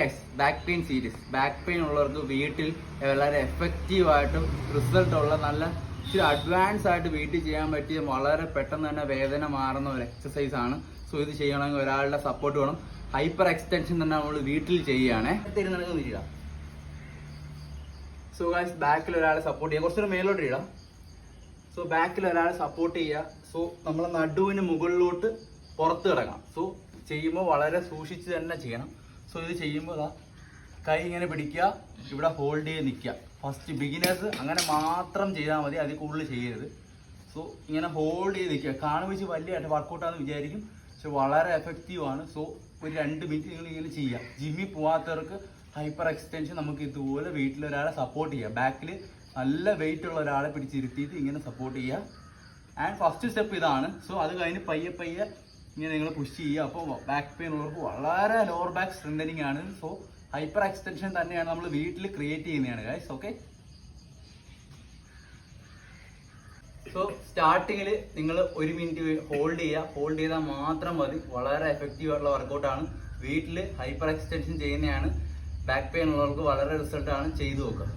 Guys, back pain series. Back pain ഉള്ളവർക്ക് വീട്ടിൽ വളരെ എഫക്റ്റീവായിട്ടും റിസൾട്ടുള്ള നല്ല ഇച്ചിരി അഡ്വാൻസ് ആയിട്ട് വീട്ടിൽ ചെയ്യാൻ പറ്റിയ വളരെ പെട്ടെന്ന് തന്നെ വേദന മാറുന്ന ഒരു എക്സസൈസ് ആണ്. സോ ഇത് ചെയ്യണമെങ്കിൽ ഒരാളുടെ സപ്പോർട്ട് വേണം. ഹൈപ്പർ എക്സ്റ്റൻഷൻ തന്നെ നമ്മൾ വീട്ടിൽ ചെയ്യുകയാണേ. തിരിഞ്ഞിരിക്കുക. സോ ഗൈസ്, ബാക്കിൽ ഒരാളെ സപ്പോർട്ട് ചെയ്യുക. കുറച്ചൊരു മേലോട്ട് ഇടാം. സോ ബാക്കിൽ ഒരാളെ സപ്പോർട്ട് ചെയ്യുക. സോ നമ്മൾ നടുവിന് മുകളിലോട്ട് പുറത്ത് കിടക്കാം. സോ ചെയ്യുമ്പോൾ വളരെ സൂക്ഷിച്ച് തന്നെ ചെയ്യണം. സോ ഇത് ചെയ്യുമ്പോൾ കൈ ഇങ്ങനെ പിടിക്കുക, ഇവിടെ ഹോൾഡ് ചെയ്ത് നിൽക്കുക. ഫസ്റ്റ് ബിഗിനേഴ്സ് അങ്ങനെ മാത്രം ചെയ്താൽ മതി, അതിൽ കൂടുതൽ ചെയ്യരുത്. സോ ഇങ്ങനെ ഹോൾഡ് ചെയ്ത് നിൽക്കുക. കാണുമ്പോൾ വലിയ വർക്കൗട്ടാണെന്ന് വിചാരിക്കും, പക്ഷെ വളരെ എഫക്റ്റീവാണ്. സോ ഒരു 2 മിനിറ്റ് നിങ്ങൾ ഇങ്ങനെ ചെയ്യുക. ജിമ്മിൽ പോകാത്തവർക്ക് ഹൈപ്പർ എക്സ്റ്റൻഷൻ നമുക്ക് ഇതുപോലെ വീട്ടിലൊരാളെ സപ്പോർട്ട് ചെയ്യുക. ബാക്കിൽ നല്ല വെയിറ്റ് ഉള്ള ഒരാളെ പിടിച്ചിരുത്തിയിട്ട് ഇങ്ങനെ സപ്പോർട്ട് ചെയ്യുക. ആൻഡ് ഫസ്റ്റ് സ്റ്റെപ്പ് ഇതാണ്. സോ അത് കഴിഞ്ഞ് പയ്യെ പയ്യെ ഇങ്ങനെ നിങ്ങൾ പുഷ് ചെയ്യുക. അപ്പോൾ ബാക്ക് പെയിൻ ഉള്ളവർക്ക് വളരെ ലോവർ ബാക്ക് സ്ട്രെങ്തനിങ് ആണ്. സോ ഹൈപ്പർ എക്സ്റ്റൻഷൻ തന്നെയാണ് നമ്മൾ വീട്ടിൽ ക്രിയേറ്റ് ചെയ്യുന്നതാണ് ഗൈസ്. ഓക്കെ, സോ സ്റ്റാർട്ടിങ്ങിൽ നിങ്ങൾ 1 മിനിറ്റ് ഹോൾഡ് ചെയ്യുക. ഹോൾഡ് ചെയ്താൽ മാത്രം മതി. വളരെ എഫക്റ്റീവ് ആയിട്ടുള്ള വർക്കൗട്ടാണ്. വീട്ടിൽ ഹൈപ്പർ എക്സ്റ്റൻഷൻ ചെയ്യുന്നതാണ്. ബാക്ക് പെയിൻ ഉള്ളവർക്ക് വളരെ റിസൾട്ടാണ്. ചെയ്തു നോക്കുക.